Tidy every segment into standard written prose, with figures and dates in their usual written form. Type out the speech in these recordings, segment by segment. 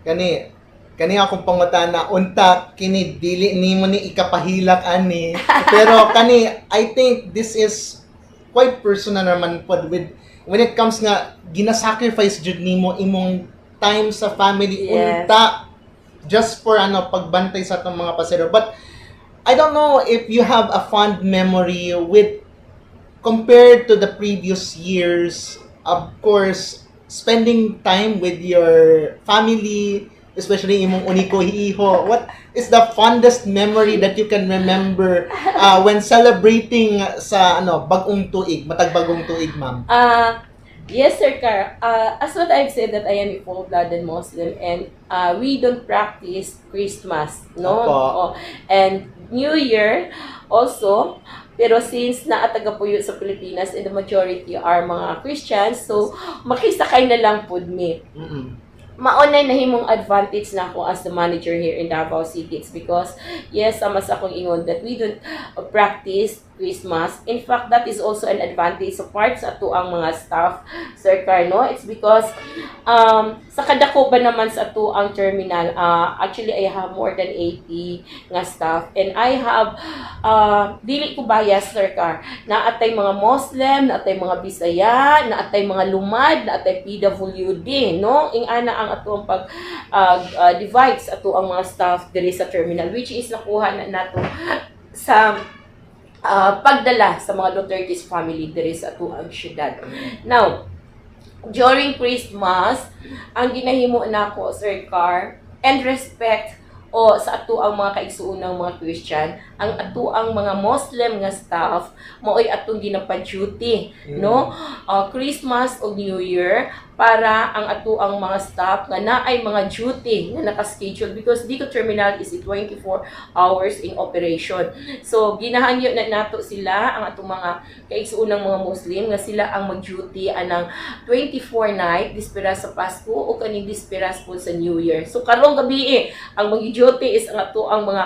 kani kani akong pangutana unta kini dili nimo ni ikapahilak ani pero kani I think this is quite personal naman pod with when it comes nga gina-sacrifice jud nimo imong time sa family Yes. unta just for pagbantay sa atong mga pasero. But I don't know if you have a fond memory with compared to the previous years, of course, spending time with your family, especially imong uniko hiho. What is the fondest memory that you can remember when celebrating sa bagong tuig, matag bagong tuig, ma'am? Yes, Sir Car. As what I've said that I am a full-blooded Muslim and we don't practice Christmas, no? Opo. Oh, and New Year also. Pero since naataga po yun sa Pilipinas and the majority are mga Christians, so makisakay na lang po me. Mm-mm. Maunay na himong advantage na ako as the manager here in Davao City. It's because, yes, sama sa akong ingon that we don't practice Christmas. In fact, that is also an advantage sa parts ato ang mga staff, Sir Carno. It's because sa kadako ba naman sa ato ang terminal, actually I have more than 80 nga staff and I have dili ko bias, Sir Car, na atay mga Muslim, na atay mga Bisaya, na atay mga lumad, na atay PWD, no? Ing ana ang ato ang pag divides ato ang mga staff diri sa terminal, which is nakuha na nato sa pagdala sa mga Duterte's family diri sa ato ang syudad. Now, during Christmas, ang ginahimo nako, Sir Car, and respect o sa ato ang mga kaigsuunang mga Christian, ang ato ang mga Muslim nga staff maoy atong ginapa-duty, no? Christmas o New Year para ang ato ang mga staff nga naay mga duty nga naka-schedule because dito terminal is 24 hours in operation. So ginahanyo na nato sila ang atong mga kaigsuunang mga Muslim nga sila ang mag-duty anang 24 night dispera sa Pasko o kaning dispera po sa New Year. So karong gabi ang mag-duty is ang ato ang mga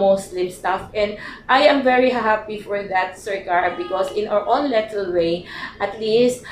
Muslim staff and I am very happy for that, Sir Car, because in our own little way at least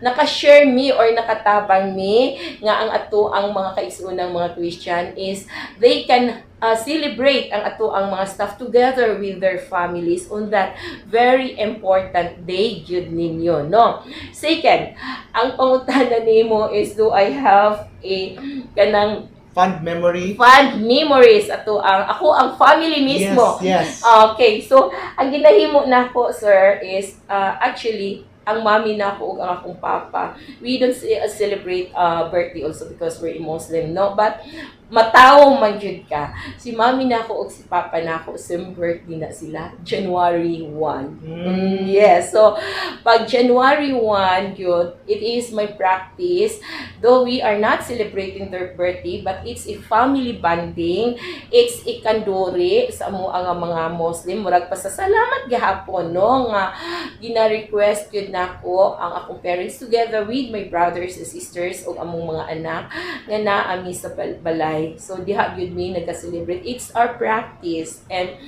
naka-share me or nakatabang me nga ang ato ang mga kaigsuunang mga Christian is they can celebrate ang ato ang mga staff together with their families on that very important day jud ninyo, no? Second, ang pangutana nimo is do I have a kanang Fond memory? fond memories ato ako ang family mismo. Yes. Okay, so ang ginahimo nako, sir, is actually ang mami nako ug ang akong papa. We don't celebrate birthday also because we're a Muslim, no? But mataw man jud ka. Si mami nako ug si papa nako same birthday na sila, January 1. Yes. So pag January 1 yun, it is my practice, though we are not celebrating their birthday, but it's a family bonding, it's a kandori sa amo ang mga Muslim, murag pasasalamat gihapon, no, nga gina-request yun nako ang akong parents together with my brothers and sisters ug among mga anak nga naami sa balay. So diha gyud mi nagka-celebrate. It's our practice and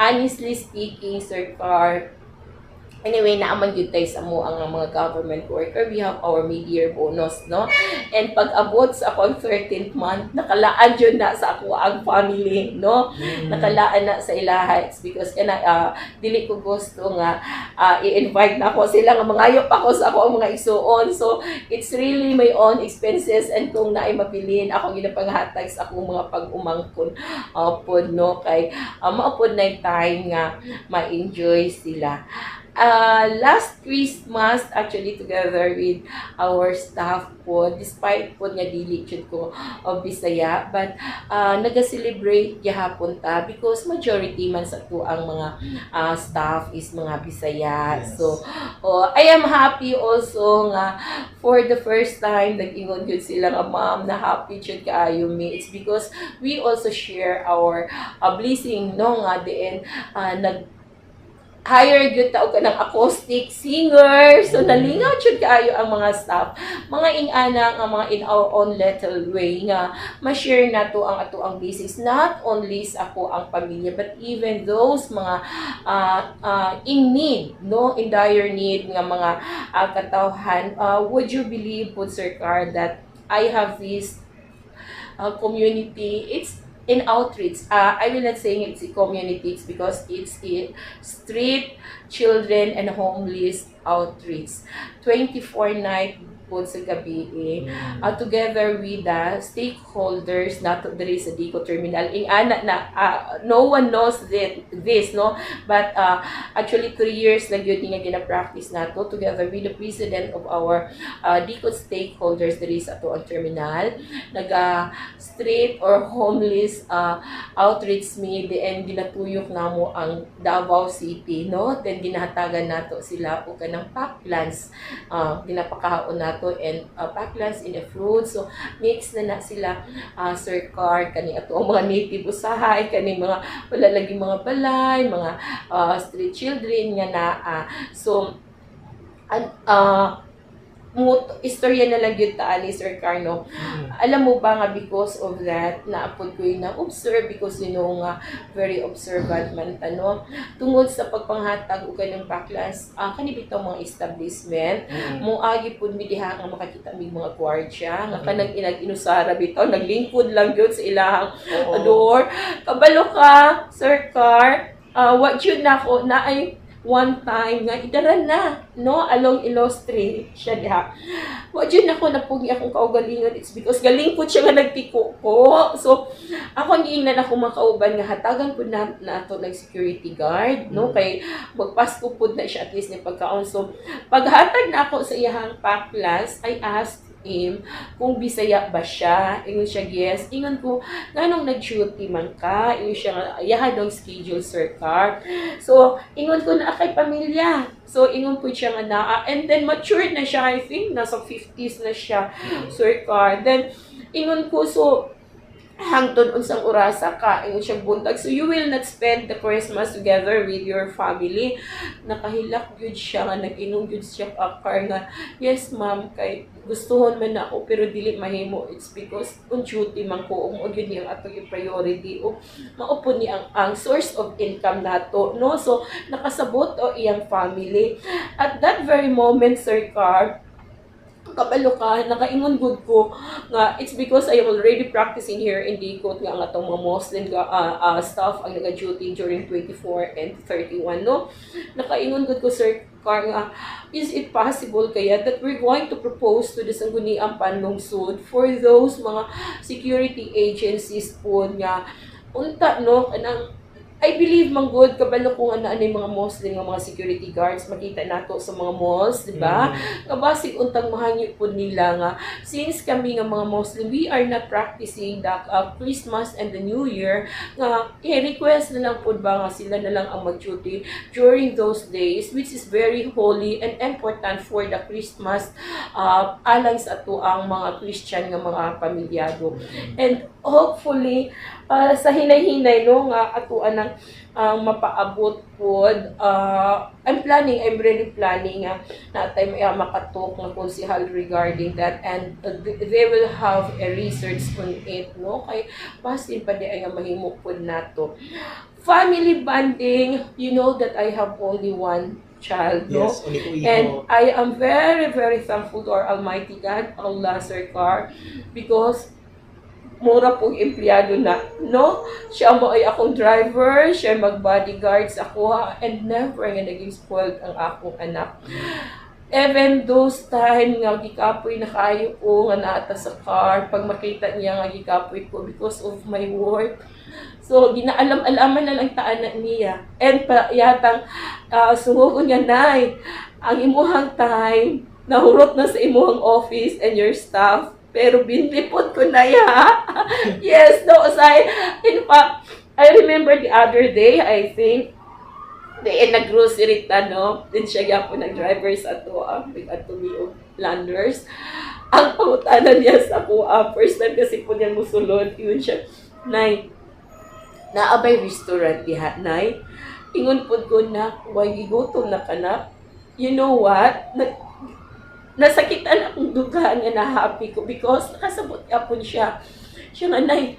honestly speaking, Sir Car, anyway, naaman yun tayo sa mo ang mga government worker. We have our mid-year bonus, no? And pag abot sa akong 13th month, nakalaan yun na sa ako ang family, no? Nakalaan na sa ilaha. It's because dili ko gusto nga i-invite na ako sila nga mangayop ako sa ako ang mga isuon. So, it's really my own expenses and kung naay mabilin, ako ginapanghatag sa akong mga pag-umangkon pod, no? Kay maupod na yung time nga ma-enjoy sila. Last Christmas, actually together with our staff po, despite po nga dili jud ko of Bisaya, but naga-celebrate gihapon ta because majority man sa to ang mga staff is mga Bisaya. Yes. So I am happy also nga for the first time nag-ingon jud sila nga ma'am na happy jud kaayo mi. It's because we also share our blessing, no, nga diin hire gyud ta og kanang acoustic singer. So nalingaw jud kaayo ang mga staff. Mga ing-ana nga mga in our own little way nga ma-share nato ang ato ang basics, not only sa ako ang pamilya but even those mga in need, no, in dire need nga mga katawhan. Would you believe po, Sir Car, that I have this community. It's in outreach. I will not say it's a community, it's because it's a street children and homeless outreach. 24 night po sa gabi together with the stakeholders nato diri sa Dico Terminal. Ing ana na no one knows this no, but actually 3 years na gyud nga gina-practice nato together with the president of our Dico stakeholders diri sa ato ang terminal. Naga street or homeless outreach me and ginatuyok namo ang Davao City no, then ginahatagan nato sila og kanang pack lunch, ginapakahaon nato and pack lunch in a fruit. So mix na sila Sir Car kani ato ang mga native usahay, kani mga wala lagi mga balay, mga street children nga na so istorya na lang yun ta ni Sir Carno. Alam mo ba nga because of that naapod ko yung na-observe because nga very observant man tano tungod sa pagpanghatag o kanang backlash kanibitaw mga establishment mo agi pud mi diha nga makakita mi mga gwardiya nga kanang inag-inusara bitaw naglingkod lang gyud sa ilahang door. Kabalo ka Sir Car, what yun nako na ay one time nga idaran na no along Illustre siya diha. Wa jud nako napugi akong kaugalingon, it's because galing pud siya nga nagtiko ko. So ako giingnan ako makauban nga hatagan pud na ato nag security guard no kay magpasko pud na siya at least ni pagkaon. So paghatag na ako sa iyang pack plus I asked him kung Bisaya ba siya. Ingon siya yes. Ingon ko nganong nag-duty man ka? Ingon siya yaha dong schedule Sir Car. So ingon ko na kay pamilya. So ingon po siya nga na and then matured na siya, I think nasa 50s na siya Sir Car. Then ingon ko so hangtod unsang orasa ka ingon siya buntag, so you will not spend the Christmas together with your family. Nakahilak gyud siya nga nag-ingon gyud siya Car nga yes ma'am kay gustuhon man ako pero dili mahimo, it's because on duty man ko og gyud ni ang atong priority o maupo ni ang source of income nato no. So nakasabot o iyang family at that very moment Sir Car. Kabalo ka, nakaingon good ko nga it's because I am already practicing here in Dicot nga ang atong mga Muslim staff ang nag-duty during 24 and 31 no. Nakaingon good ko Sir Car nga is it possible kaya that we're going to propose to the Sangguniang Panlungsod for those mga security agencies po nga unta no kanang I believe man good kabalo ko nga anay mga Muslim nga mga security guards makita nato sa mga malls, di ba? Nga basig untang mahangyo pud nila nga since kami nga mga Muslim we are not practicing the Christmas and the New Year nga i-request na lang pud ba nga sila na lang ang mag-duty during those days which is very holy and important for the Christmas alang sa ato ang mga Christian nga mga pamilyado. And hopefully sa hinay-hinay no nga atuan ng mapaabot pod I'm really planning na tay makatok ng konsehal regarding that and they will have a research on it no kay pasin pa di ay nga mahimo pod nato. Family bonding, you know that I have only one child no, yes, and I am very very thankful to our Almighty God Allah Sir Car because mura pong empleyado na, no? Siya mo ay akong driver, siya mag-bodyguard sa ako, and never nga naging spoiled ang akong anak. Even those time nga gikapoy na kayo ko nga naata sa car, pag makita niya nga gikapoy ko because of my work. So, ginaalam-alaman na lang taanan niya. And yatang sungugon nga, Nay, ang imuhang time, nahurot na sa imuhang office and your staff, pero binlipot ko na ya. Yes, no, in fact, I remember the other day, I think, nag-grocery ta, no? Din siya po nag-driver sa ato, with ato o landers. Ang pangutanan niya sa ako, first time kasi po niya musulod, yun siya, Nay, naabay restaurant diha, Nay. Ingon po ko na, why gigutom na ka na? You know what? Nasakitan akong dugaan nga na happy ko because nakasabot yapon siya. Siya nga, Nay,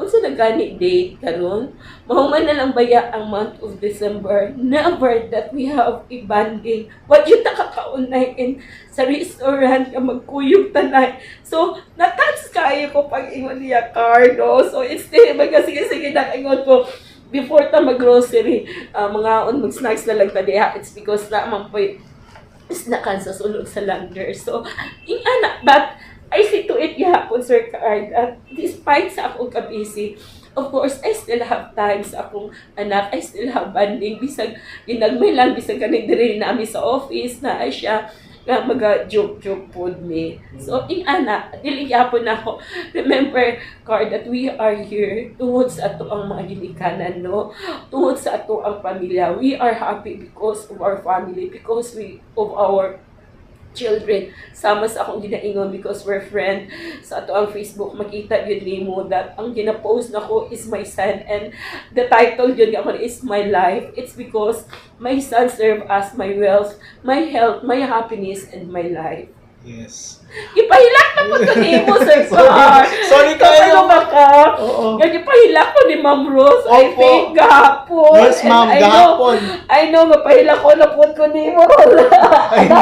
unsa na gani date karon, mahuman na lang baya ang month of December, never that we have a banding. What yun nakakaunayin sa restaurant ka magkuyog tanay. So, natouch kayo ko pag ingon niya Cardo. So, instead, sige nakaingon ko, before ta mag-grocery, mga mag-snacks na lang ta diha, it's because naman po snakan sa sulod sa lander. So, yung anak, but I see to it gihapon, Sir Card, at despite sa akong ka-busy, of course, I still have time sa akong anak. I still have banding. Bisag, ginagmay lang, bisag ganit diri namin sa office na ay siya nga maga-joke-joke po me. So, ing anak, dili gyapon ako. Remember, Card, that we are here tungod sa ato ang mga ginikanan, no? Tungod sa ato ang pamilya. We are happy because of our family, because of our children. Sama sa akong ginaingon because we're friend. Sa ato ang Facebook, makita yun nimo that ang gina-post na ko is my son, and the title yun ako is my life. It's because my son serve as my wealth, my health, my happiness, and my life. Yes. Ipahilak na po ito nimo, Sir Car. Sorry kayo. Kapag ka, Oo. ipahilak ko ni Ma'am Rose. I Opo. think gahapon. Yes, ma'am, And gahapon. I know, mapahilak ko na po ko nimo. Ay,